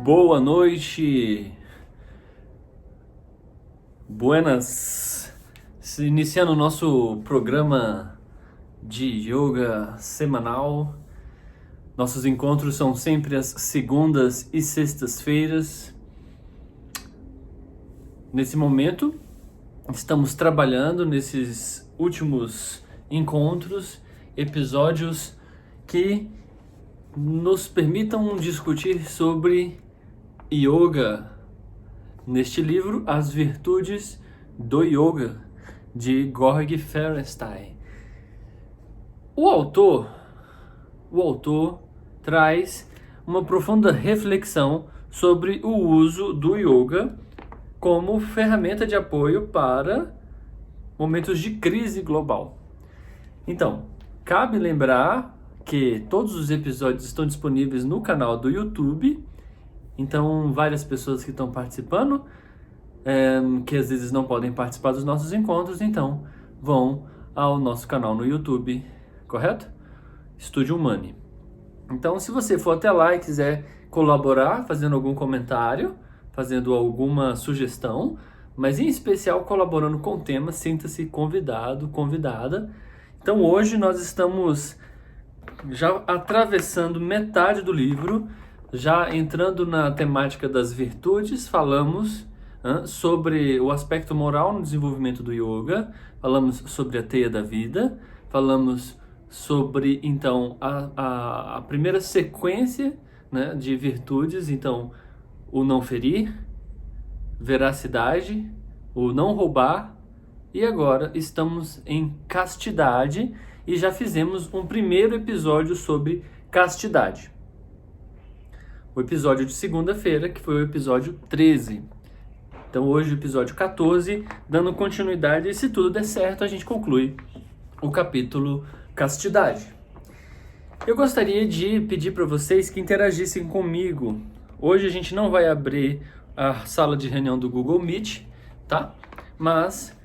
Boa noite, buenas, iniciando o nosso programa de yoga semanal. Nossos encontros são sempre às segundas e sextas-feiras. Nesse momento, estamos trabalhando nesses últimos encontros, episódios que nos permitam discutir sobre yoga, neste livro As Virtudes do Yoga, de Georg Ferenstein. O autor traz uma profunda reflexão sobre o uso do yoga como ferramenta de apoio para momentos de crise global. Então, cabe lembrar que todos os episódios estão disponíveis no canal do YouTube. Então, várias pessoas que estão participando, que às vezes não podem participar dos nossos encontros, então vão ao nosso canal no YouTube, correto? Estúdio Money. Então, se você for até lá e quiser colaborar, fazendo algum comentário, fazendo alguma sugestão, mas em especial colaborando com o tema, sinta-se convidado, convidada. Então, hoje nós estamos já atravessando metade do livro, já entrando na temática das virtudes. Falamos sobre o aspecto moral no desenvolvimento do yoga, falamos sobre a teia da vida, falamos sobre, então, a primeira sequência, né, de virtudes, então, o não ferir, veracidade, o não roubar, e agora estamos em castidade, e já fizemos um primeiro episódio sobre castidade. O episódio de segunda-feira, que foi o episódio 13. Então hoje o episódio 14, dando continuidade, e se tudo der certo, a gente conclui o capítulo castidade. Eu gostaria de pedir para vocês que interagissem comigo. Hoje a gente não vai abrir a sala de reunião do Google Meet, tá? Mas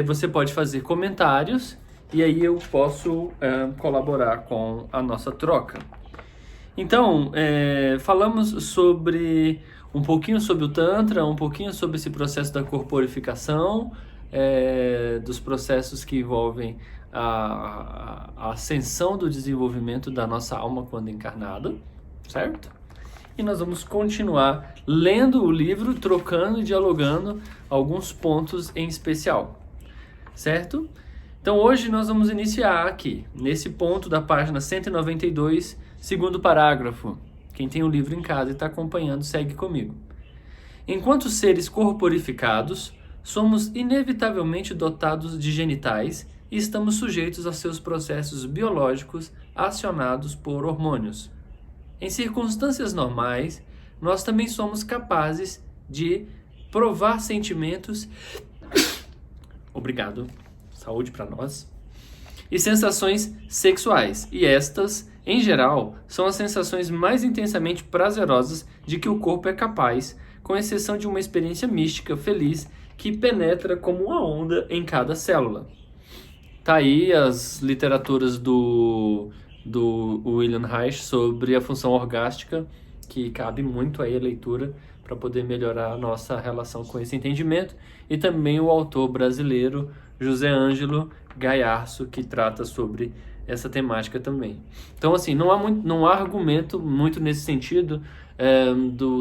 você pode fazer comentários e aí eu posso colaborar com a nossa troca. Então, falamos sobre um pouquinho sobre o Tantra, um pouquinho sobre esse processo da corporificação, dos processos que envolvem a ascensão do desenvolvimento da nossa alma quando encarnada, certo? E nós vamos continuar lendo o livro, trocando e dialogando alguns pontos em especial, certo? Então hoje nós vamos iniciar aqui, nesse ponto da página 192, segundo parágrafo. Quem tem o livro em casa e está acompanhando, segue comigo. Enquanto seres corporificados, somos inevitavelmente dotados de genitais e estamos sujeitos a seus processos biológicos acionados por hormônios. Em circunstâncias normais, nós também somos capazes de provar sentimentos... Obrigado. Saúde para nós. E sensações sexuais. E estas, em geral, são as sensações mais intensamente prazerosas de que o corpo é capaz, com exceção de uma experiência mística feliz que penetra como uma onda em cada célula. Tá aí as literaturas do William Reich sobre a função orgástica, que cabe muito aí a leitura para poder melhorar a nossa relação com esse entendimento, e também o autor brasileiro José Ângelo Gaiarso, que trata sobre essa temática também. Então, assim, não há argumento muito nesse sentido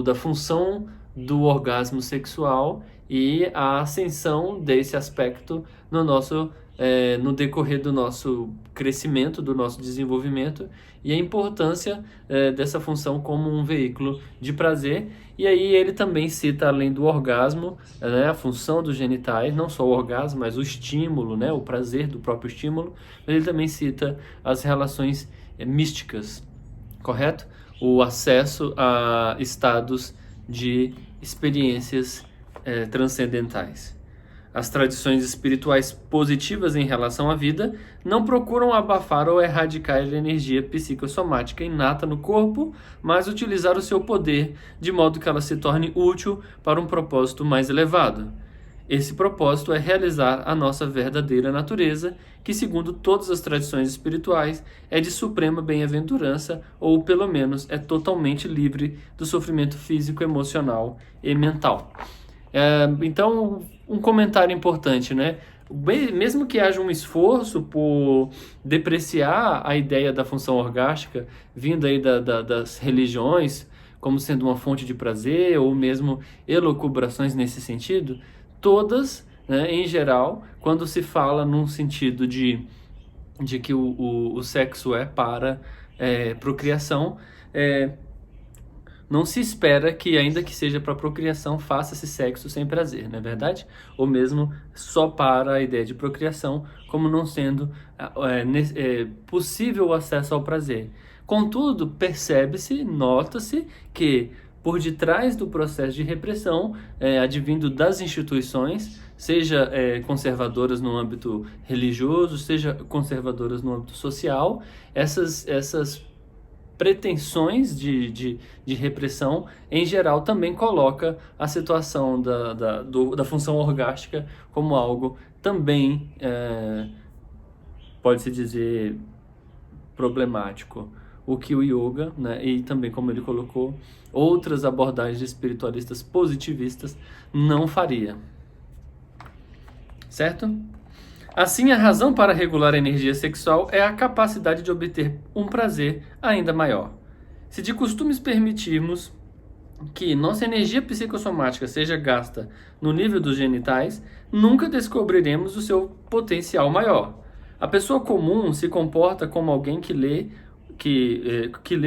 da função do orgasmo sexual e a ascensão desse aspecto no decorrer do nosso crescimento, do nosso desenvolvimento, e a importância dessa função como um veículo de prazer. E aí ele também cita, além do orgasmo, a função dos genitais, não só o orgasmo, mas o estímulo, o prazer do próprio estímulo, mas ele também cita as relações místicas, correto? O acesso a estados de experiências transcendentais. As tradições espirituais positivas em relação à vida não procuram abafar ou erradicar a energia psicossomática inata no corpo, mas utilizar o seu poder de modo que ela se torne útil para um propósito mais elevado. esse propósito é realizar a nossa verdadeira natureza, que, segundo todas as tradições espirituais, é de suprema bem-aventurança, ou pelo menos é totalmente livre do sofrimento físico, emocional e mental. Então, um comentário importante, né? Mesmo que haja um esforço por depreciar a ideia da função orgástica vinda aí das religiões, como sendo uma fonte de prazer, ou mesmo elucubrações nesse sentido, todas, né, em geral, quando se fala num sentido de que o sexo é para procriação, não se espera que, ainda que seja para procriação, faça-se sexo sem prazer, não é verdade? Ou mesmo só para a ideia de procriação, como não sendo possível o acesso ao prazer. Contudo, percebe-se, nota-se que por detrás do processo de repressão, advindo das instituições, seja conservadoras no âmbito religioso, seja conservadoras no âmbito social, essas pretensões de repressão, em geral, também coloca a situação da função orgástica como algo também, pode-se dizer, problemático. O que o yoga, né, e também, como ele colocou, outras abordagens espiritualistas positivistas não faria. Certo? Assim, a razão para regular a energia sexual é a capacidade de obter um prazer ainda maior. Se de costumes permitirmos que nossa energia psicossomática seja gasta no nível dos genitais, nunca descobriremos o seu potencial maior. A pessoa comum se comporta como alguém que lê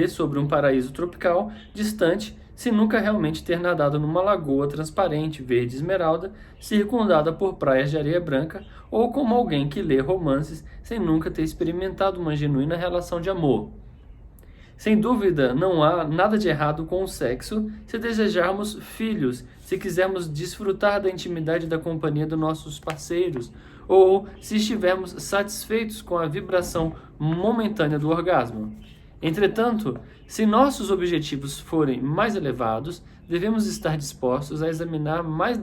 sobre um paraíso tropical distante, sem nunca realmente ter nadado numa lagoa transparente, verde esmeralda, circundada por praias de areia branca, ou como alguém que lê romances sem nunca ter experimentado uma genuína relação de amor. Sem dúvida, não há nada de errado com o sexo se desejarmos filhos, se quisermos desfrutar da intimidade da companhia dos nossos parceiros, ou se estivermos satisfeitos com a vibração momentânea do orgasmo. Entretanto, se nossos objetivos forem mais elevados, devemos estar dispostos a examinar mais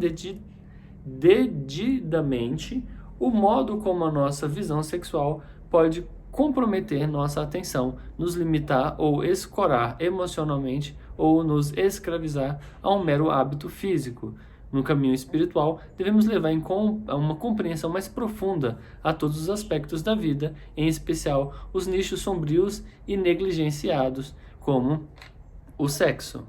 dedidamente o modo como a nossa visão sexual pode comprometer nossa atenção, nos limitar ou escorar emocionalmente ou nos escravizar a um mero hábito físico. No caminho espiritual, devemos levar a uma compreensão mais profunda a todos os aspectos da vida, em especial os nichos sombrios e negligenciados, como o sexo.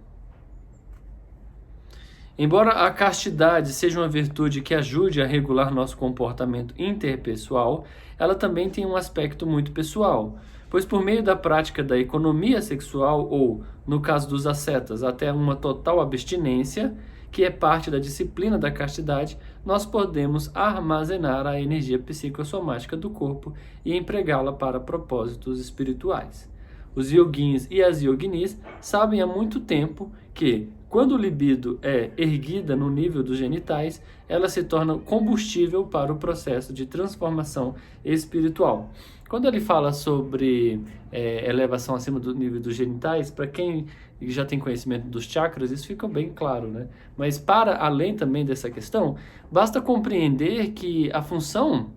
Embora a castidade seja uma virtude que ajude a regular nosso comportamento interpessoal, ela também tem um aspecto muito pessoal, pois por meio da prática da economia sexual ou, no caso dos ascetas, até uma total abstinência, que é parte da disciplina da castidade, nós podemos armazenar a energia psicossomática do corpo e empregá-la para propósitos espirituais. Os yoguins e as yoginis sabem há muito tempo que, quando o libido é erguida no nível dos genitais, ela se torna combustível para o processo de transformação espiritual. Quando ele fala sobre elevação acima do nível dos genitais, para quem já tem conhecimento dos chakras, isso fica bem claro, né? Mas para além também dessa questão, basta compreender que a função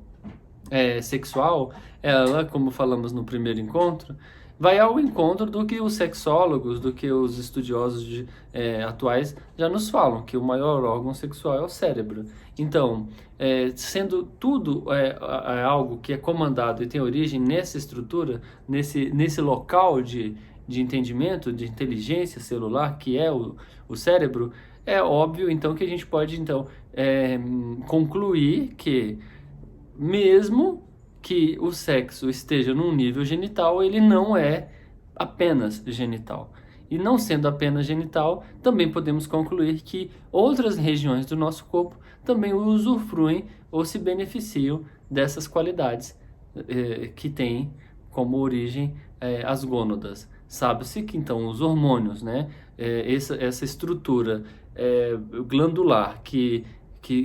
sexual, ela, como falamos no primeiro encontro, vai ao encontro do que os sexólogos, do que os estudiosos atuais já nos falam, que o maior órgão sexual é o cérebro. Então, sendo tudo algo que é comandado e tem origem nessa estrutura, nesse local de entendimento, de inteligência celular, que é o cérebro, é óbvio, então, que a gente pode, então, concluir que, mesmo que o sexo esteja num nível genital, ele não é apenas genital. E não sendo apenas genital, também podemos concluir que outras regiões do nosso corpo também usufruem ou se beneficiam dessas qualidades que têm como origem as gônadas. Sabe-se que, então, os hormônios, né, essa estrutura glandular, que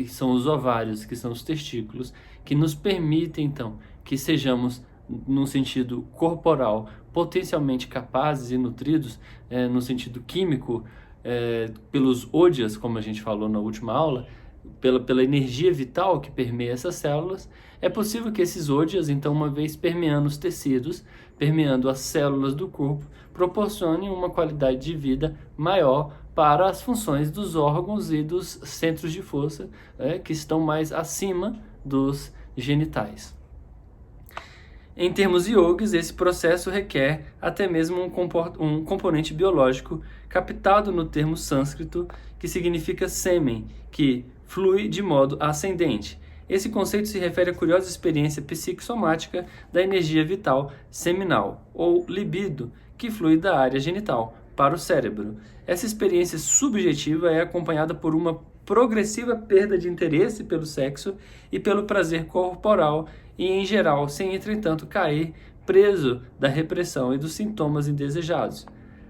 são os ovários, que são os testículos, que nos permitem, então, que sejamos, num sentido corporal, potencialmente capazes e nutridos, no sentido químico, pelos ódias, como a gente falou na última aula, pela energia vital que permeia essas células, é possível que esses ôdias, então, uma vez permeando os tecidos, permeando as células do corpo, proporcionem uma qualidade de vida maior para as funções dos órgãos e dos centros de força, que estão mais acima dos genitais. Em termos yogis, esse processo requer até mesmo um componente biológico captado no termo sânscrito, que significa sêmen, que flui de modo ascendente. Esse conceito se refere à curiosa experiência psicossomática da energia vital seminal, ou libido, que flui da área genital para o cérebro. Essa experiência subjetiva é acompanhada por uma progressiva perda de interesse pelo sexo e pelo prazer corporal e, em geral, sem, entretanto, cair preso da repressão e dos sintomas indesejados.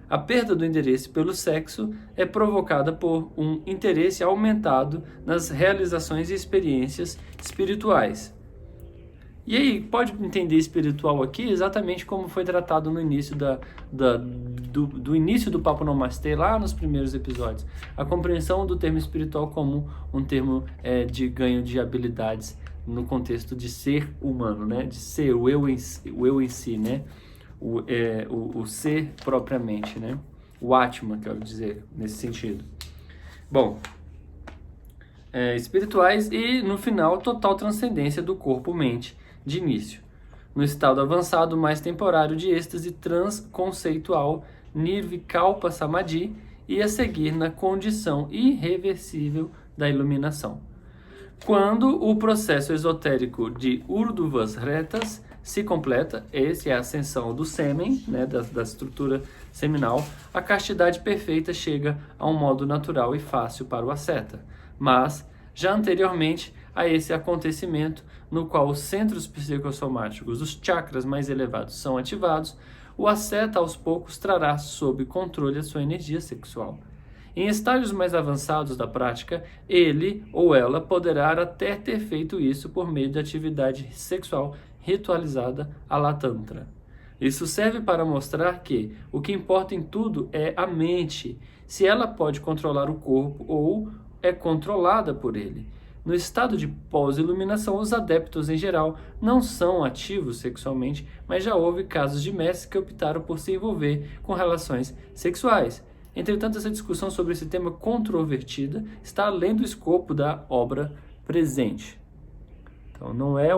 A perda do interesse pelo sexo é provocada por um interesse aumentado nas realizações e experiências espirituais. E aí, pode entender espiritual aqui exatamente como foi tratado no início do início do Papo Namastê, lá nos primeiros episódios. A compreensão do termo espiritual como um termo de ganho de habilidades no contexto de ser humano, né? De ser o eu em si, né? O ser propriamente, né? O Atma, quero dizer, nesse sentido. Bom, espirituais e, no final, total transcendência do corpo-mente de início. No estado avançado mais temporário de êxtase transconceitual, Nirvikalpa Samadhi, e a seguir na condição irreversível da iluminação. Quando o processo esotérico de Urdhvas Retas se completa, esse é a ascensão do sêmen, né, da estrutura seminal, a castidade perfeita chega a um modo natural e fácil para o asceta. Mas, já anteriormente a esse acontecimento, no qual os centros psicossomáticos, os chakras mais elevados, são ativados, o asceta aos poucos trará sob controle a sua energia sexual. Em estágios mais avançados da prática, ele ou ela poderá até ter feito isso por meio de atividade sexual ritualizada à la Tantra. Isso serve para mostrar que o que importa em tudo é a mente, se ela pode controlar o corpo ou é controlada por ele. No estado de pós-iluminação, os adeptos em geral não são ativos sexualmente, mas já houve casos de mestres que optaram por se envolver com relações sexuais. Entretanto, essa discussão sobre esse tema controvertida está além do escopo da obra presente. Então, não é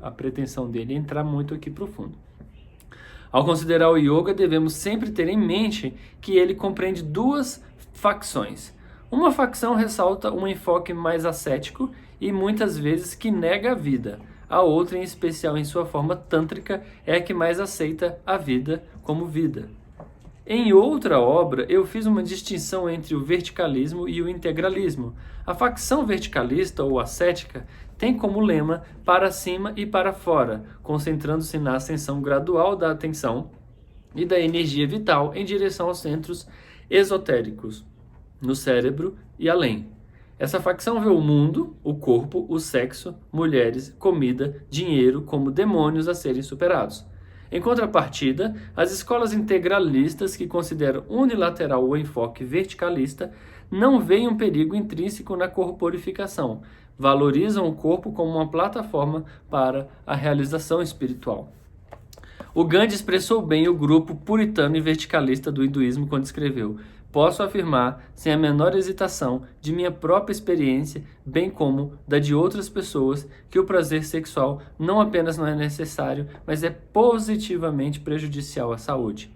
a pretensão dele entrar muito aqui profundo. Ao considerar o yoga, devemos sempre ter em mente que ele compreende duas facções. Uma facção ressalta um enfoque mais ascético e muitas vezes que nega a vida. A outra, em especial em sua forma tântrica, é a que mais aceita a vida como vida. Em outra obra, eu fiz uma distinção entre o verticalismo e o integralismo. A facção verticalista ou ascética tem como lema para cima e para fora, concentrando-se na ascensão gradual da atenção e da energia vital em direção aos centros esotéricos, no cérebro e além. Essa facção vê o mundo, o corpo, o sexo, mulheres, comida, dinheiro como demônios a serem superados. Em contrapartida, as escolas integralistas, que consideram unilateral o enfoque verticalista, não veem um perigo intrínseco na corporificação, valorizam o corpo como uma plataforma para a realização espiritual. O Gandhi expressou bem o grupo puritano e verticalista do hinduísmo quando escreveu: posso afirmar, sem a menor hesitação, de minha própria experiência, bem como da de outras pessoas, que o prazer sexual não apenas não é necessário, mas é positivamente prejudicial à saúde.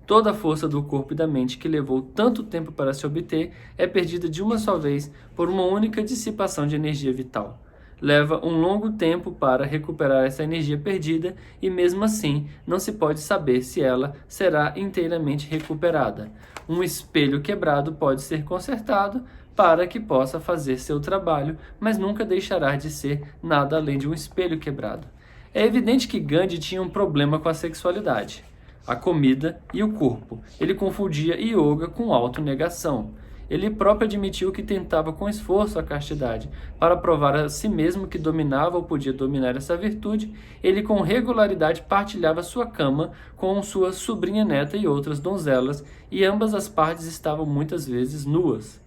Toda a força do corpo e da mente que levou tanto tempo para se obter é perdida de uma só vez por uma única dissipação de energia vital. Leva um longo tempo para recuperar essa energia perdida e, mesmo assim, não se pode saber se ela será inteiramente recuperada. Um espelho quebrado pode ser consertado para que possa fazer seu trabalho, mas nunca deixará de ser nada além de um espelho quebrado. É evidente que Gandhi tinha um problema com a sexualidade, a comida e o corpo. Ele confundia yoga com autonegação. Ele próprio admitiu que tentava com esforço a castidade. Para provar a si mesmo que dominava ou podia dominar essa virtude, ele com regularidade partilhava sua cama com sua sobrinha neta e outras donzelas, e ambas as partes estavam muitas vezes nuas.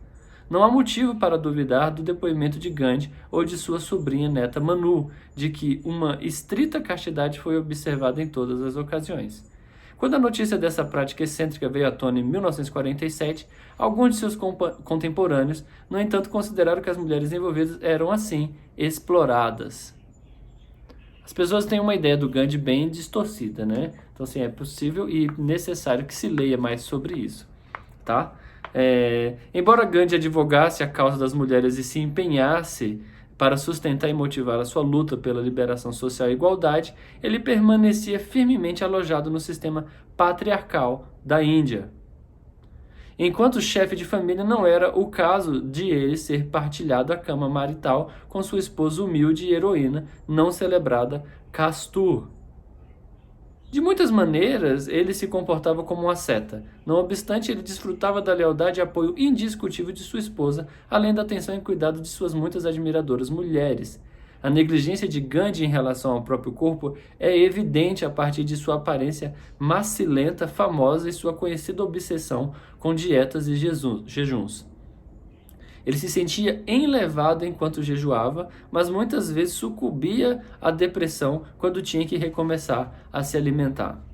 Não há motivo para duvidar do depoimento de Gandhi ou de sua sobrinha neta Manu, de que uma estrita castidade foi observada em todas as ocasiões. Quando a notícia dessa prática excêntrica veio à tona em 1947, alguns de seus contemporâneos, no entanto, consideraram que as mulheres envolvidas eram, assim, exploradas. As pessoas têm uma ideia do Gandhi bem distorcida, né? Então, assim, é possível e necessário que se leia mais sobre isso, tá? Embora Gandhi advogasse a causa das mulheres e se empenhasse para sustentar e motivar a sua luta pela liberação social e igualdade, ele permanecia firmemente alojado no sistema patriarcal da Índia. Enquanto chefe de família, não era o caso de ele ser partilhado a cama marital com sua esposa humilde e heroína, não celebrada Kastur. De muitas maneiras, ele se comportava como um asceta. Não obstante, ele desfrutava da lealdade e apoio indiscutível de sua esposa, além da atenção e cuidado de suas muitas admiradoras mulheres. A negligência de Gandhi em relação ao próprio corpo é evidente a partir de sua aparência macilenta, famosa e sua conhecida obsessão com dietas e jejuns. Ele se sentia enlevado enquanto jejuava, mas muitas vezes sucumbia à depressão quando tinha que recomeçar a se alimentar.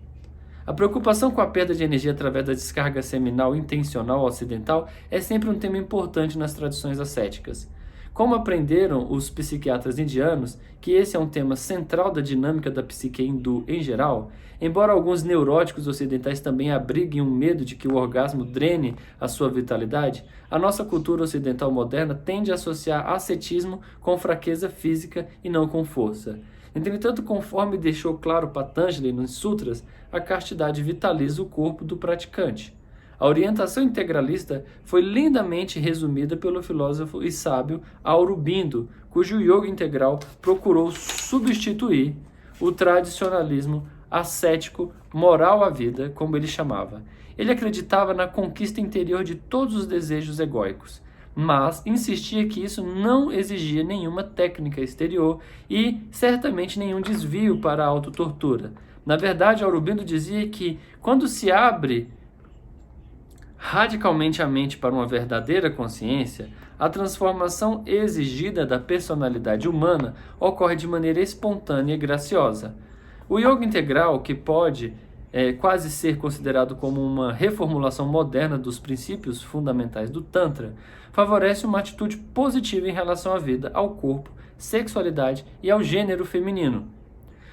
A preocupação com a perda de energia através da descarga seminal intencional ocidental é sempre um tema importante nas tradições ascéticas. Como aprenderam os psiquiatras indianos que esse é um tema central da dinâmica da psique hindu em geral, embora alguns neuróticos ocidentais também abriguem um medo de que o orgasmo drene a sua vitalidade, a nossa cultura ocidental moderna tende a associar ascetismo com fraqueza física e não com força. Entretanto, conforme deixou claro Patanjali nos sutras, a castidade vitaliza o corpo do praticante. A orientação integralista foi lindamente resumida pelo filósofo e sábio Aurobindo, cujo yoga integral procurou substituir o tradicionalismo ascético moral à vida, como ele chamava. Ele acreditava na conquista interior de todos os desejos egóicos, mas insistia que isso não exigia nenhuma técnica exterior e certamente nenhum desvio para a autotortura. Na verdade, Aurobindo dizia que quando se abre radicalmente a mente para uma verdadeira consciência, a transformação exigida da personalidade humana ocorre de maneira espontânea e graciosa. O yoga integral, que pode quase ser considerado como uma reformulação moderna dos princípios fundamentais do Tantra, favorece uma atitude positiva em relação à vida, ao corpo, sexualidade e ao gênero feminino.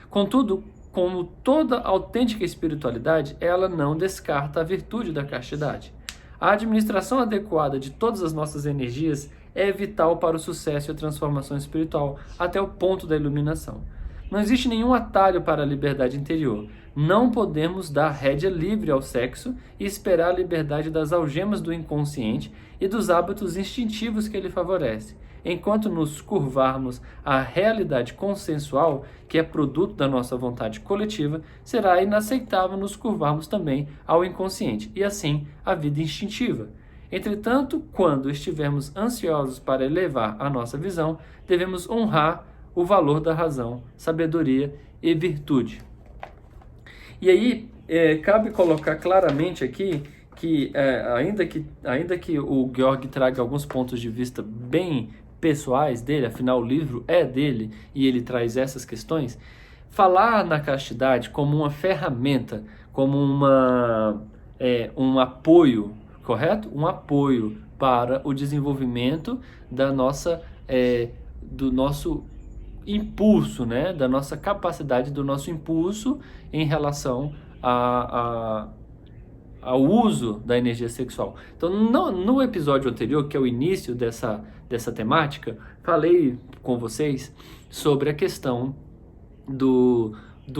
Contudo, como toda autêntica espiritualidade, ela não descarta a virtude da castidade. A administração adequada de todas as nossas energias é vital para o sucesso e a transformação espiritual, até o ponto da iluminação. Não existe nenhum atalho para a liberdade interior. Não podemos dar rédea livre ao sexo e esperar a liberdade das algemas do inconsciente e dos hábitos instintivos que ele favorece. Enquanto nos curvarmos à realidade consensual, que é produto da nossa vontade coletiva, será inaceitável nos curvarmos também ao inconsciente e, assim, à vida instintiva. Entretanto, quando estivermos ansiosos para elevar a nossa visão, devemos honrar o valor da razão, sabedoria e virtude. E aí, cabe colocar claramente aqui que, ainda que o Georg traga alguns pontos de vista bem pessoais dele, afinal o livro é dele e ele traz essas questões, falar na castidade como uma ferramenta, como um apoio, correto? Um apoio para o desenvolvimento da do nosso impulso, né? Da nossa capacidade, do nosso impulso em relação ao uso da energia sexual. Então, no episódio anterior, que é o início dessa temática, falei com vocês sobre a questão do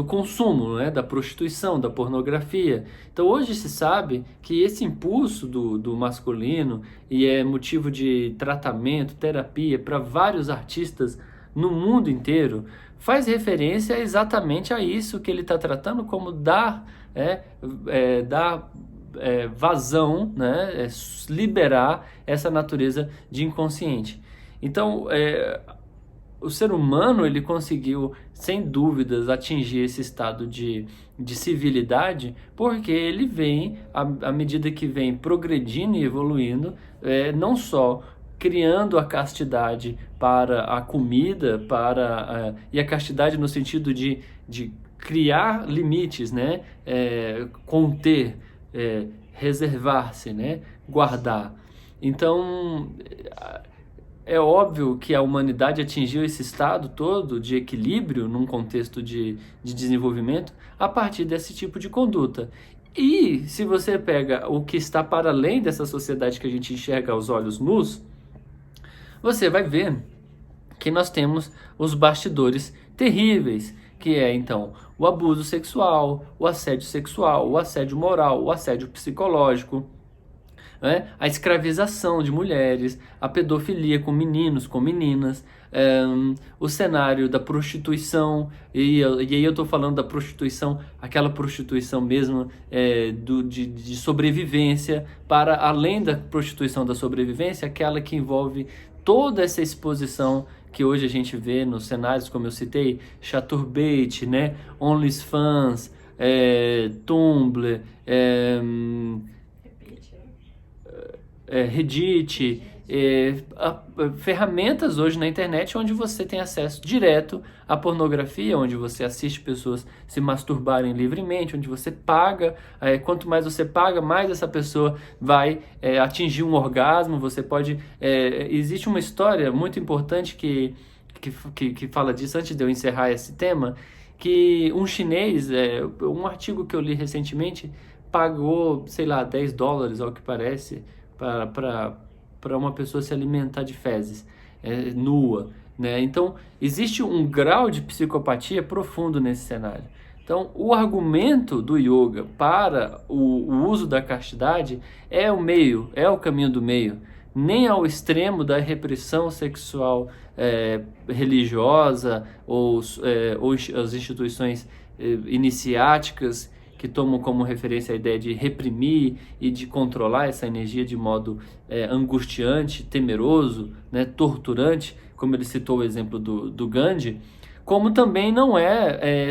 consumo, né, da prostituição, da pornografia. Então, hoje se sabe que esse impulso do masculino e é motivo de tratamento, terapia para vários artistas no mundo inteiro, faz referência exatamente a isso que ele está tratando como dar vazão, né, liberar essa natureza de inconsciente. Então, o ser humano ele conseguiu, sem dúvidas, atingir esse estado de civilidade, porque ele vem, à medida que vem progredindo e evoluindo, não só criando a castidade para a comida, e a castidade no sentido de criar limites, né? Conter, reservar-se, né? Guardar. Então, é óbvio que a humanidade atingiu esse estado todo de equilíbrio num contexto de desenvolvimento a partir desse tipo de conduta. E se você pega o que está para além dessa sociedade que a gente enxerga aos olhos nus, você vai ver que nós temos os bastidores terríveis, que é então o abuso sexual, o assédio moral, o assédio psicológico, né? A escravização de mulheres, a pedofilia com meninos, com meninas, o cenário da prostituição, e aí eu estou falando da prostituição, aquela prostituição mesmo de sobrevivência, para além da prostituição da sobrevivência, aquela que envolve toda essa exposição que hoje a gente vê nos cenários, como eu citei, Chaturbate, né? OnlyFans, Tumblr, Reddit, ferramentas hoje na internet onde você tem acesso direto à pornografia, onde você assiste pessoas se masturbarem livremente, onde você paga, quanto mais você paga, mais essa pessoa vai atingir um orgasmo. Você pode... existe uma história muito importante que fala disso, antes de eu encerrar esse tema, que um chinês, um artigo que eu li recentemente, pagou, sei lá, $10, ao que parece, para uma pessoa se alimentar de fezes, nua, né? Então, existe um grau de psicopatia profundo nesse cenário. Então, o argumento do yoga para o uso da castidade é o meio, é o caminho do meio, nem ao extremo da repressão sexual religiosa ou as instituições iniciáticas, que tomam como referência a ideia de reprimir e de controlar essa energia de modo angustiante, temeroso, né, torturante, como ele citou o exemplo do Gandhi, como também não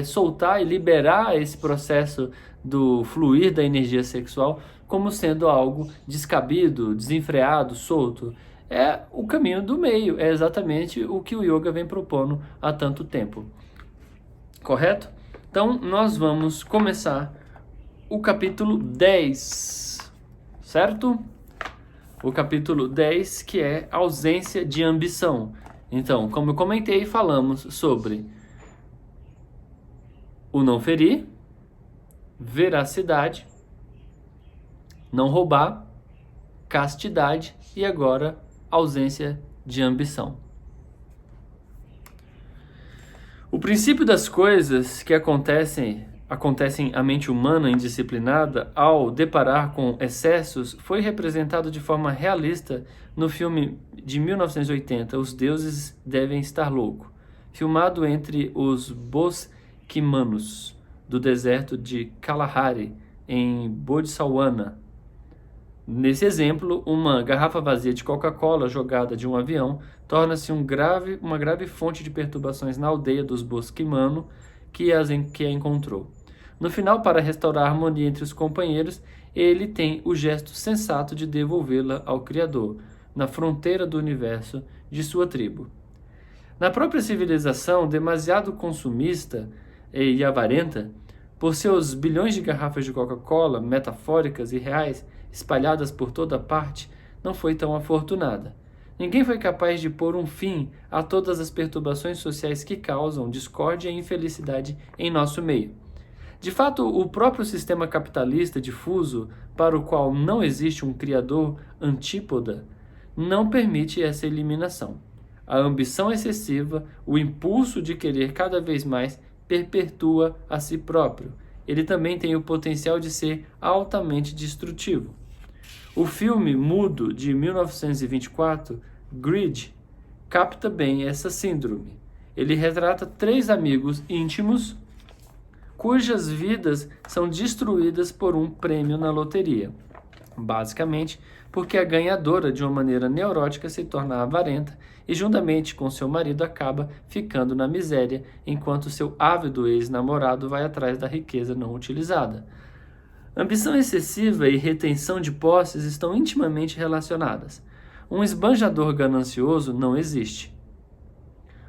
soltar e liberar esse processo do fluir da energia sexual como sendo algo descabido, desenfreado, solto. É o caminho do meio, é exatamente o que o yoga vem propondo há tanto tempo. Correto? Então, nós vamos começar o capítulo 10, certo? O capítulo 10, que é ausência de ambição. Então, como eu comentei, falamos sobre o não ferir, veracidade, não roubar, castidade e agora ausência de ambição. O princípio das coisas que acontecem à mente humana indisciplinada ao deparar com excessos foi representado de forma realista no filme de 1980, Os Deuses Devem Estar Loucos, filmado entre os Bosquimanos do deserto de Kalahari, em Botswana. Nesse exemplo, uma garrafa vazia de Coca-Cola jogada de um avião torna-se uma grave fonte de perturbações na aldeia dos Bosquimano que a encontrou. No final, para restaurar a harmonia entre os companheiros, ele tem o gesto sensato de devolvê-la ao Criador, na fronteira do universo de sua tribo. Na própria civilização, demasiado consumista e avarenta, por seus bilhões de garrafas de Coca-Cola, metafóricas e reais, espalhadas por toda parte, não foi tão afortunada. Ninguém foi capaz de pôr um fim a todas as perturbações sociais que causam discórdia e infelicidade em nosso meio. De fato, o próprio sistema capitalista difuso, para o qual não existe um criador antípoda, não permite essa eliminação. A ambição excessiva, o impulso de querer cada vez mais, perpetua a si próprio. Ele também tem o potencial de ser altamente destrutivo. O filme mudo de 1924, Greed, capta bem essa síndrome. Ele retrata 3 amigos íntimos cujas vidas são destruídas por um prêmio na loteria. Basicamente, porque a ganhadora, de uma maneira neurótica, se torna avarenta e, juntamente com seu marido, acaba ficando na miséria, enquanto seu ávido ex-namorado vai atrás da riqueza não utilizada. Ambição excessiva e retenção de posses estão intimamente relacionadas. Um esbanjador ganancioso não existe.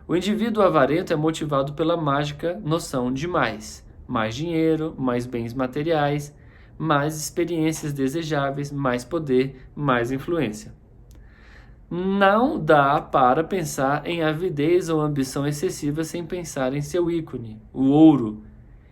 O indivíduo avarento é motivado pela mágica noção de mais. Mais dinheiro, mais bens materiais, mais experiências desejáveis, mais poder, mais influência. Não dá para pensar em avidez ou ambição excessiva sem pensar em seu ícone, o ouro.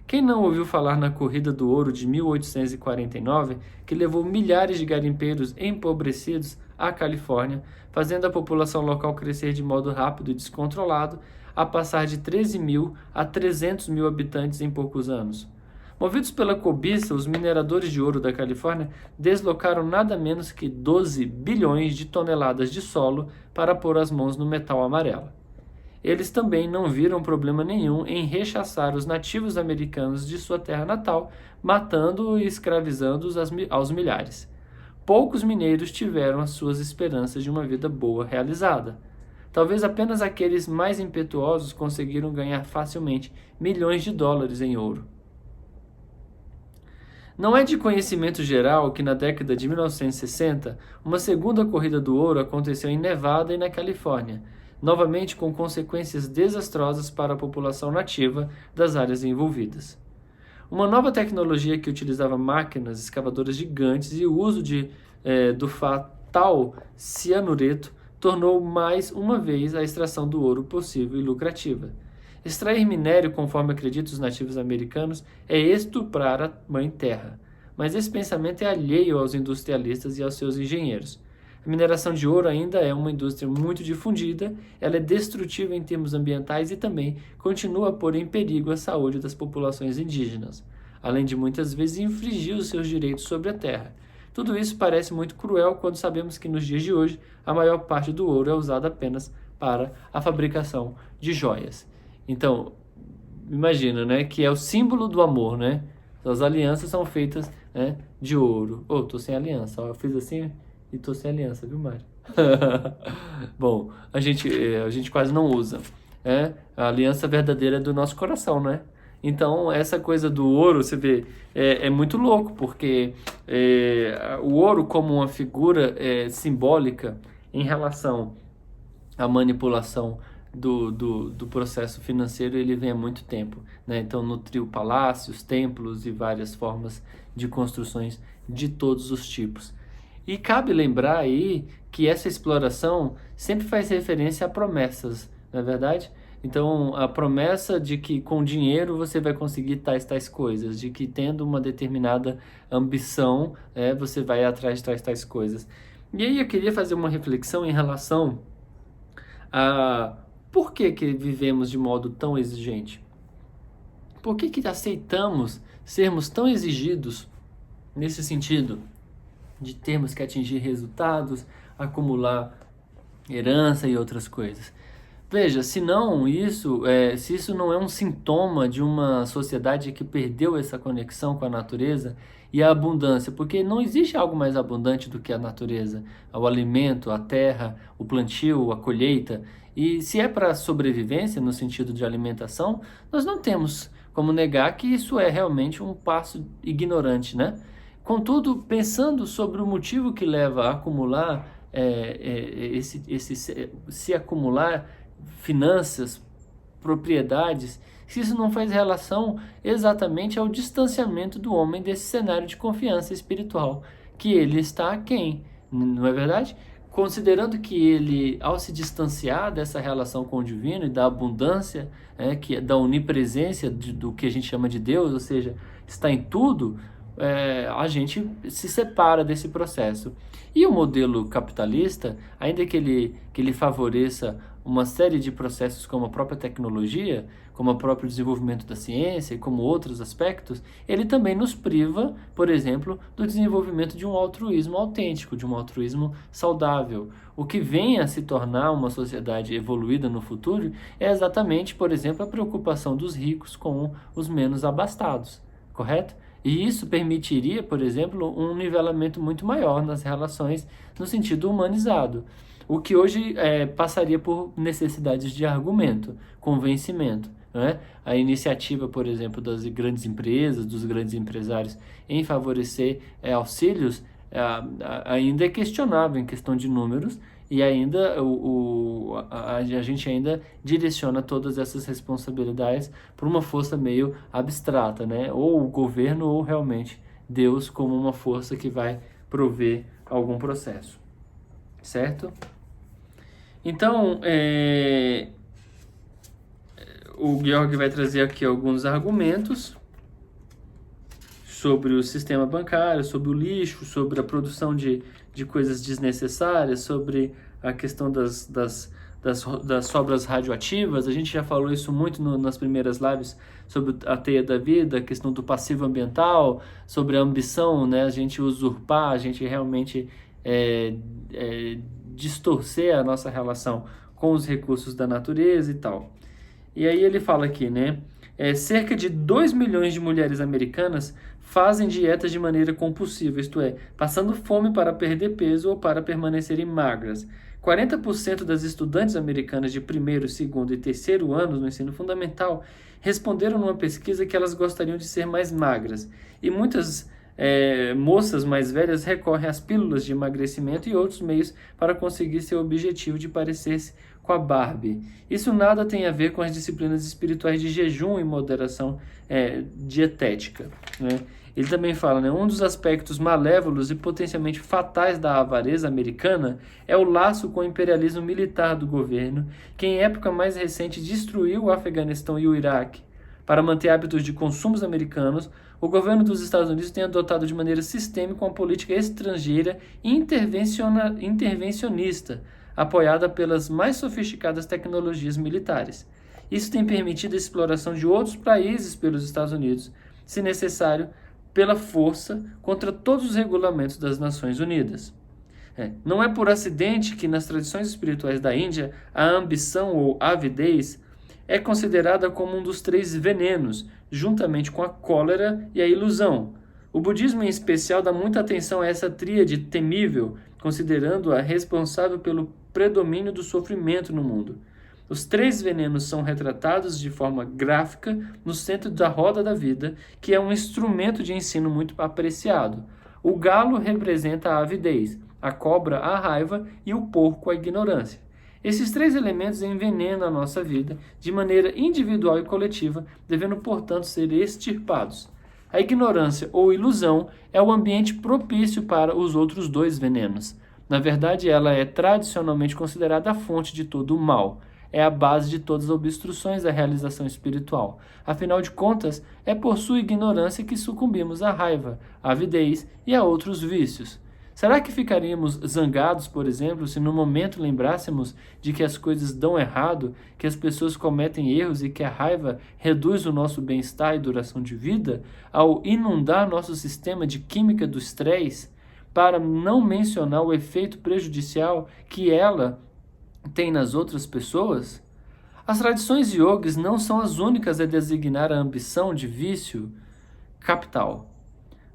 Quem não ouviu falar na Corrida do Ouro de 1849, que levou milhares de garimpeiros empobrecidos à Califórnia, fazendo a população local crescer de modo rápido e descontrolado, a passar de 13 mil a 300 mil habitantes em poucos anos? Movidos pela cobiça, os mineradores de ouro da Califórnia deslocaram nada menos que 12 bilhões de toneladas de solo para pôr as mãos no metal amarelo. Eles também não viram problema nenhum em rechaçar os nativos americanos de sua terra natal, matando e escravizando-os aos milhares. Poucos mineiros tiveram as suas esperanças de uma vida boa realizada. Talvez apenas aqueles mais impetuosos conseguiram ganhar facilmente milhões de dólares em ouro. Não é de conhecimento geral que na década de 1960, uma segunda corrida do ouro aconteceu em Nevada e na Califórnia, novamente com consequências desastrosas para a população nativa das áreas envolvidas. Uma nova tecnologia que utilizava máquinas escavadoras gigantes e o uso do fatal cianureto tornou mais uma vez a extração do ouro possível e lucrativa. Extrair minério, conforme acreditam os nativos americanos, é estuprar a mãe terra. Mas esse pensamento é alheio aos industrialistas e aos seus engenheiros. A mineração de ouro ainda é uma indústria muito difundida, ela é destrutiva em termos ambientais e também continua a pôr em perigo a saúde das populações indígenas, além de muitas vezes infringir os seus direitos sobre a terra. Tudo isso parece muito cruel quando sabemos que nos dias de hoje a maior parte do ouro é usada apenas para a fabricação de joias. Então, imagina, né, que é o símbolo do amor, né? As alianças são feitas, né, de ouro. Tô sem aliança, eu fiz assim e tô sem aliança, viu, Mário? Bom, a gente quase não usa, né? A aliança verdadeira é do nosso coração, né? Então, essa coisa do ouro, você vê, é muito louco, porque o ouro como uma figura simbólica em relação à manipulação do processo financeiro, ele vem há muito tempo, né? Então nutriu palácios, templos e várias formas de construções de todos os tipos. E cabe lembrar aí que essa exploração sempre faz referência a promessas, não é verdade? Então, a promessa de que com dinheiro você vai conseguir tais coisas, de que tendo uma determinada ambição, você vai atrás de tais coisas. E aí eu queria fazer uma reflexão em relação a por que vivemos de modo tão exigente? Por que aceitamos sermos tão exigidos nesse sentido de termos que atingir resultados, acumular herança e outras coisas? Veja, se isso não é um sintoma de uma sociedade que perdeu essa conexão com a natureza e a abundância, porque não existe algo mais abundante do que a natureza, o alimento, a terra, o plantio, a colheita. E se é para sobrevivência, no sentido de alimentação, nós não temos como negar que isso é realmente um passo ignorante, né? Contudo, pensando sobre o motivo que leva a acumular, se acumular finanças, propriedades, se isso não faz relação exatamente ao distanciamento do homem desse cenário de confiança espiritual, que ele está aquém, não é verdade? Considerando que ele, ao se distanciar dessa relação com o divino e da abundância, que é da onipresença do que a gente chama de Deus, ou seja, está em tudo, a gente se separa desse processo. E o modelo capitalista, ainda que ele favoreça uma série de processos como a própria tecnologia, como o próprio desenvolvimento da ciência e como outros aspectos, ele também nos priva, por exemplo, do desenvolvimento de um altruísmo autêntico, de um altruísmo saudável. O que vem a se tornar uma sociedade evoluída no futuro é exatamente, por exemplo, a preocupação dos ricos com os menos abastados, correto? E isso permitiria, por exemplo, um nivelamento muito maior nas relações no sentido humanizado, o que hoje passaria por necessidades de argumento, convencimento. Né? A iniciativa, por exemplo, das grandes empresas, dos grandes empresários em favorecer auxílios ainda é questionável em questão de números, e ainda a gente ainda direciona todas essas responsabilidades para uma força meio abstrata, né? Ou o governo ou realmente Deus como uma força que vai prover algum processo, certo? Então, o Georg vai trazer aqui alguns argumentos sobre o sistema bancário, sobre o lixo, sobre a produção de coisas desnecessárias, sobre a questão das sobras radioativas. A gente já falou isso muito nas primeiras lives sobre a teia da vida, a questão do passivo ambiental, sobre a ambição, né? A gente usurpar, a gente realmente distorcer a nossa relação com os recursos da natureza e tal. E aí ele fala aqui, né? Cerca de 2 milhões de mulheres americanas fazem dietas de maneira compulsiva, isto é, passando fome para perder peso ou para permanecerem magras. 40% das estudantes americanas de primeiro, segundo e terceiro anos no ensino fundamental responderam numa pesquisa que elas gostariam de ser mais magras. E muitas moças mais velhas recorrem às pílulas de emagrecimento e outros meios para conseguir seu objetivo de parecer-se com a Barbie. Isso nada tem a ver com as disciplinas espirituais de jejum e moderação dietética, né? Ele também fala, né, um dos aspectos malévolos e potencialmente fatais da avareza americana é o laço com o imperialismo militar do governo, que em época mais recente destruiu o Afeganistão e o Iraque. Para manter hábitos de consumos americanos, o governo dos Estados Unidos tem adotado de maneira sistêmica uma política estrangeira intervencionista, apoiada pelas mais sofisticadas tecnologias militares. Isso tem permitido a exploração de outros países pelos Estados Unidos, se necessário, pela força, contra todos os regulamentos das Nações Unidas. Não é por acidente que nas tradições espirituais da Índia, a ambição ou avidez é considerada como um dos 3 venenos, juntamente com a cólera e a ilusão. O budismo, em especial, dá muita atenção a essa tríade temível, considerando-a responsável pelo predomínio do sofrimento no mundo. Os 3 venenos são retratados de forma gráfica no centro da roda da vida, que é um instrumento de ensino muito apreciado. O galo representa a avidez, a cobra a raiva e o porco a ignorância. Esses 3 elementos envenenam a nossa vida de maneira individual e coletiva, devendo, portanto, ser extirpados. A ignorância ou ilusão é o ambiente propício para os outros 2 venenos. Na verdade, ela é tradicionalmente considerada a fonte de todo o mal. É a base de todas as obstruções à realização espiritual. Afinal de contas, é por sua ignorância que sucumbimos à raiva, à avidez e a outros vícios. Será que ficaríamos zangados, por exemplo, se no momento lembrássemos de que as coisas dão errado, que as pessoas cometem erros e que a raiva reduz o nosso bem-estar e duração de vida, ao inundar nosso sistema de química do estresse, para não mencionar o efeito prejudicial que ela tem nas outras pessoas? As tradições yogis não são as únicas a designar a ambição de vício capital.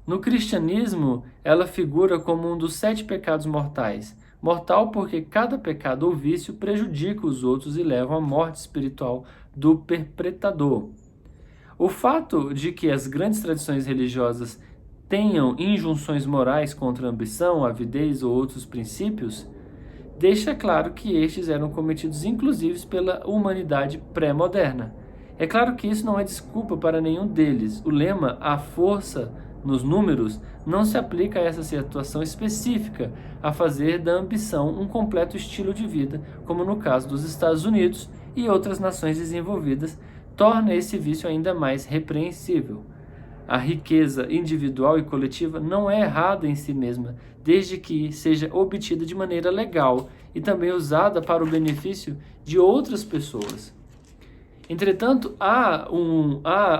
No cristianismo, ela figura como um dos 7 pecados mortais. Mortal porque cada pecado ou vício prejudica os outros e leva à morte espiritual do perpetrador. O fato de que as grandes tradições religiosas tenham injunções morais contra a ambição, a avidez ou outros princípios, deixa claro que estes eram cometidos inclusive pela humanidade pré-moderna. É claro que isso não é desculpa para nenhum deles. O lema "a força nos números" não se aplica a essa situação específica, a fazer da ambição um completo estilo de vida, como no caso dos Estados Unidos e outras nações desenvolvidas, torna esse vício ainda mais repreensível. A riqueza individual e coletiva não é errada em si mesma, desde que seja obtida de maneira legal e também usada para o benefício de outras pessoas. Entretanto, há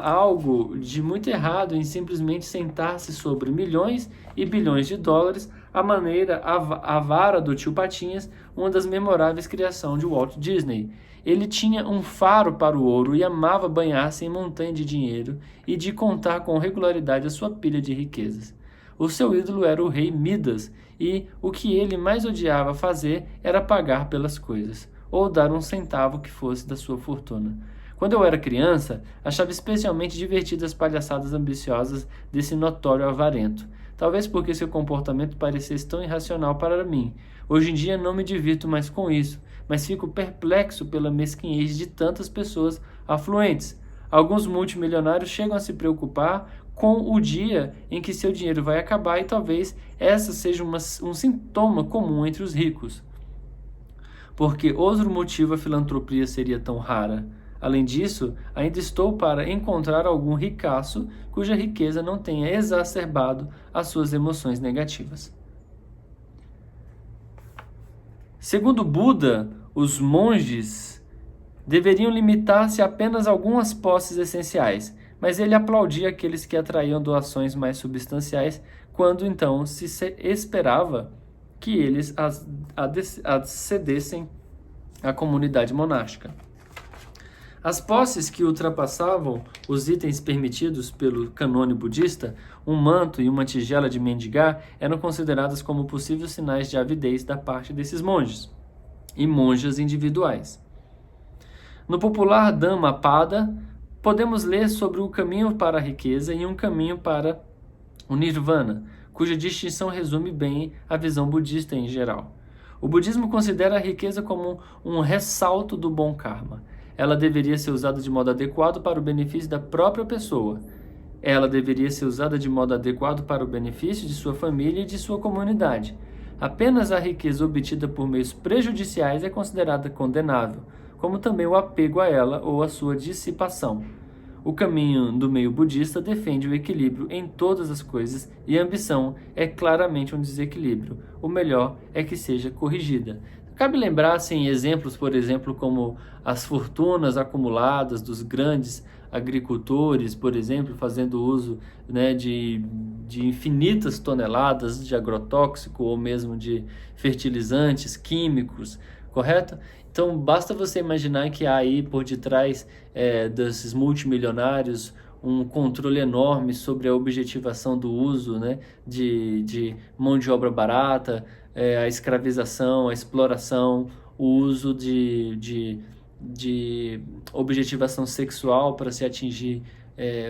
algo de muito errado em simplesmente sentar-se sobre milhões e bilhões de dólares, à maneira avara do tio Patinhas, uma das memoráveis criações de Walt Disney. Ele tinha um faro para o ouro e amava banhar-se em montanha de dinheiro e de contar com regularidade a sua pilha de riquezas. O seu ídolo era o rei Midas, e o que ele mais odiava fazer era pagar pelas coisas, ou dar um centavo que fosse da sua fortuna. Quando eu era criança, achava especialmente divertidas as palhaçadas ambiciosas desse notório avarento. Talvez porque seu comportamento parecesse tão irracional para mim. Hoje em dia não me divirto mais com isso, mas fico perplexo pela mesquinhez de tantas pessoas afluentes. Alguns multimilionários chegam a se preocupar com o dia em que seu dinheiro vai acabar e talvez essa seja um sintoma comum entre os ricos. Porque outro motivo a filantropia seria tão rara? Além disso, ainda estou para encontrar algum ricaço cuja riqueza não tenha exacerbado as suas emoções negativas. Segundo Buda, os monges deveriam limitar-se apenas a algumas posses essenciais, mas ele aplaudia aqueles que atraíam doações mais substanciais, quando então se esperava que eles as cedessem à comunidade monástica. As posses que ultrapassavam os itens permitidos pelo canone budista, um manto e uma tigela de mendigar, eram consideradas como possíveis sinais de avidez da parte desses monges e monjas individuais. No popular Dhammapada, podemos ler sobre o caminho para a riqueza e um caminho para o Nirvana, cuja distinção resume bem a visão budista em geral. O budismo considera a riqueza como um ressalto do bom karma. Ela deveria ser usada de modo adequado para o benefício da própria pessoa. Ela deveria ser usada de modo adequado para o benefício de sua família e de sua comunidade. Apenas a riqueza obtida por meios prejudiciais é considerada condenável, como também o apego a ela ou a sua dissipação. O caminho do meio budista defende o equilíbrio em todas as coisas e a ambição é claramente um desequilíbrio. O melhor é que seja corrigida. Cabe lembrar, assim, exemplos, por exemplo, como as fortunas acumuladas dos grandes agricultores, por exemplo, fazendo uso, né, de infinitas toneladas de agrotóxico ou mesmo de fertilizantes químicos, correto? Então, basta você imaginar que há aí por detrás desses multimilionários um controle enorme sobre a objetivação do uso, né, de mão de obra barata, a escravização, a exploração, o uso de objetivação sexual para se atingir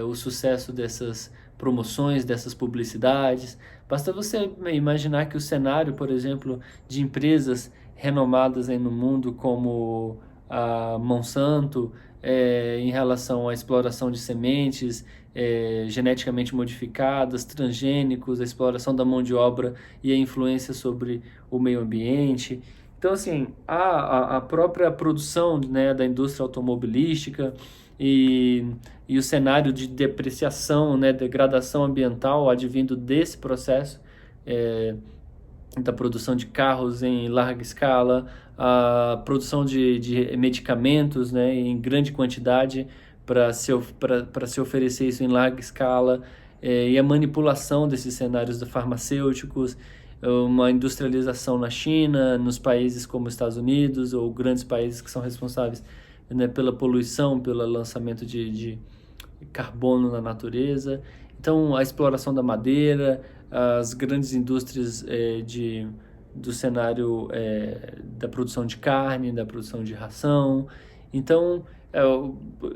o sucesso dessas promoções, dessas publicidades. Basta você imaginar que o cenário, por exemplo, de empresas renomadas aí no mundo como a Monsanto, em relação à exploração de sementes geneticamente modificadas, transgênicos, a exploração da mão de obra e a influência sobre o meio ambiente. Então, assim, a própria produção, né, da indústria automobilística e o cenário de depreciação, né, degradação ambiental advindo desse processo da produção de carros em larga escala, a produção de medicamentos, né, em grande quantidade para se oferecer isso em larga escala, e a manipulação desses cenários farmacêuticos, uma industrialização na China, nos países como os Estados Unidos ou grandes países que são responsáveis, né, pela poluição, pelo lançamento de carbono na natureza. Então, a exploração da madeira, as grandes indústrias do cenário da produção de carne, da produção de ração. Então,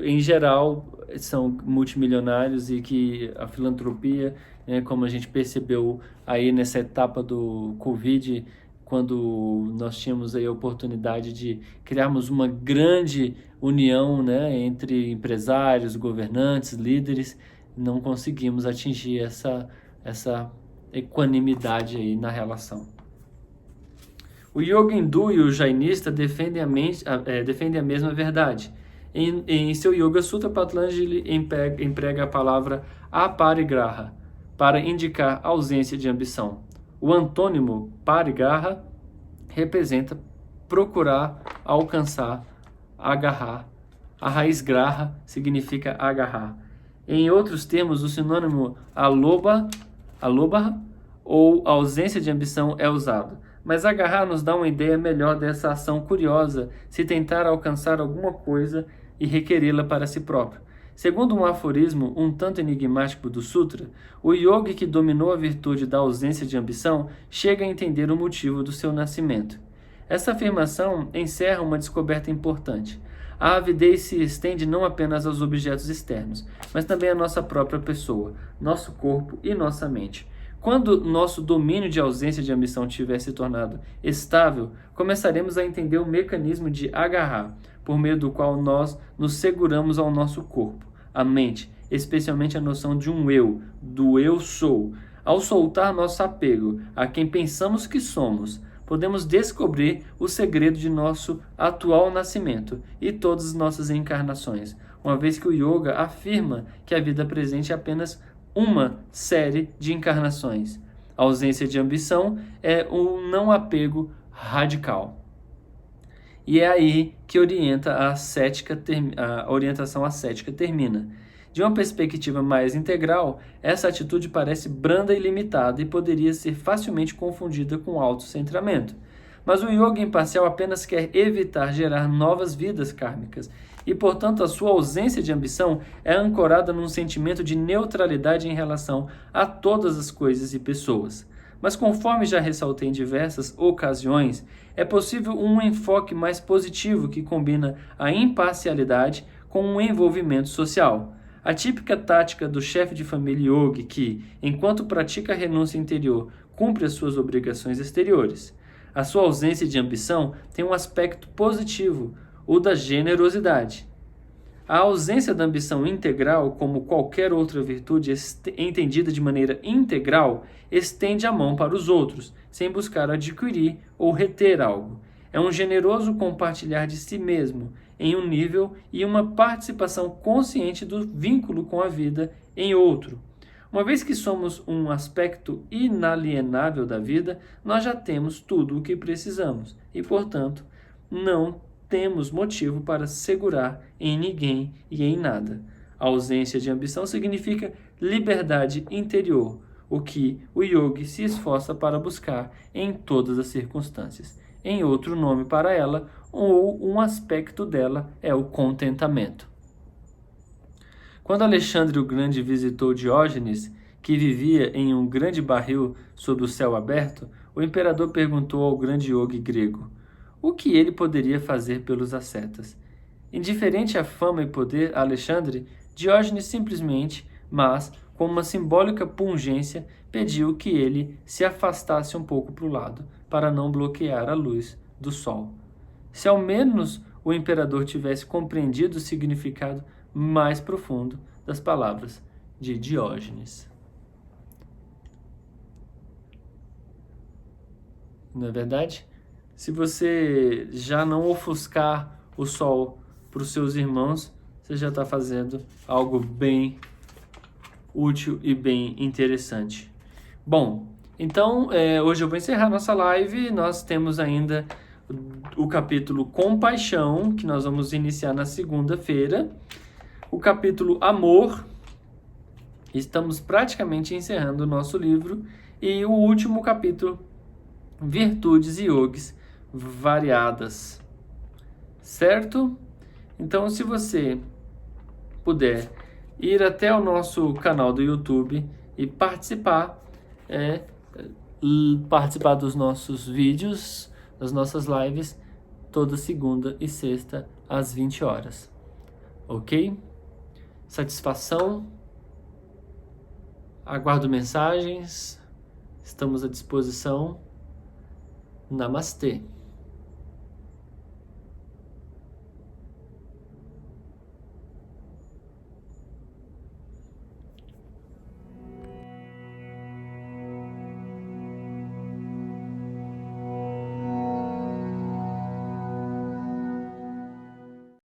em geral, são multimilionários e que a filantropia, né, como a gente percebeu aí nessa etapa do Covid, quando nós tínhamos aí a oportunidade de criarmos uma grande união, né, entre empresários, governantes, líderes, não conseguimos atingir essa equanimidade aí na relação. O yoga hindu e o jainista defendem a mesma verdade. Em seu Yoga Sutra, Patanjali emprega a palavra aparigraha para indicar ausência de ambição. O antônimo parigraha representa procurar, alcançar, agarrar. A raiz graha significa agarrar. Em outros termos, o sinônimo alobha ou ausência de ambição é usado, mas agarrar nos dá uma ideia melhor dessa ação curiosa se tentar alcançar alguma coisa e requerê-la para si próprio. Segundo um aforismo um tanto enigmático do Sutra, o yogi que dominou a virtude da ausência de ambição chega a entender o motivo do seu nascimento. Essa afirmação encerra uma descoberta importante. A avidez se estende não apenas aos objetos externos, mas também à nossa própria pessoa, nosso corpo e nossa mente. Quando nosso domínio de ausência de ambição tiver se tornado estável, começaremos a entender o mecanismo de agarrar, por meio do qual nós nos seguramos ao nosso corpo, à mente, especialmente a noção de um eu, do eu sou. Ao soltar nosso apego a quem pensamos que somos, podemos descobrir o segredo de nosso atual nascimento e todas as nossas encarnações, uma vez que o yoga afirma que a vida presente é apenas uma série de encarnações. A ausência de ambição é um não apego radical. E é aí que a orientação ascética termina. De uma perspectiva mais integral, essa atitude parece branda e limitada e poderia ser facilmente confundida com autocentramento. Mas o yoga imparcial apenas quer evitar gerar novas vidas kármicas e, portanto, a sua ausência de ambição é ancorada num sentimento de neutralidade em relação a todas as coisas e pessoas. Mas, conforme já ressaltei em diversas ocasiões, é possível um enfoque mais positivo que combina a imparcialidade com um envolvimento social. A típica tática do chefe de família yogi que, enquanto pratica a renúncia interior, cumpre as suas obrigações exteriores. A sua ausência de ambição tem um aspecto positivo, o da generosidade. A ausência da ambição integral, como qualquer outra virtude entendida de maneira integral, estende a mão para os outros, sem buscar adquirir ou reter algo. É um generoso compartilhar de si mesmo, em um nível e uma participação consciente do vínculo com a vida em outro. Uma vez que somos um aspecto inalienável da vida, nós já temos tudo o que precisamos e, portanto, não temos motivo para segurar em ninguém e em nada. A ausência de ambição significa liberdade interior, o que o yogi se esforça para buscar em todas as circunstâncias. Em outro nome para ela, ou um aspecto dela, é o contentamento. Quando Alexandre o Grande visitou Diógenes, que vivia em um grande barril sob o céu aberto, o imperador perguntou ao grande yogi grego o que ele poderia fazer pelos ascetas. Indiferente à fama e poder a Alexandre, Diógenes simplesmente, mas com uma simbólica pungência, pediu que ele se afastasse um pouco para o lado, para não bloquear a luz do sol. Se ao menos o imperador tivesse compreendido o significado mais profundo das palavras de Diógenes. Não é verdade? Se você já não ofuscar o sol para os seus irmãos, você já está fazendo algo bem útil e bem interessante. Bom, então hoje eu vou encerrar nossa live. Nós temos ainda o capítulo Compaixão, que nós vamos iniciar na segunda-feira. O capítulo Amor, estamos praticamente encerrando o nosso livro. E o último capítulo, Virtudes e Yogis Variadas. Certo? Então, se você puder ir até o nosso canal do YouTube e participar dos nossos vídeos, das nossas lives, toda segunda e sexta, às 20 horas. Ok? Satisfação. Aguardo mensagens. Estamos à disposição. Namastê.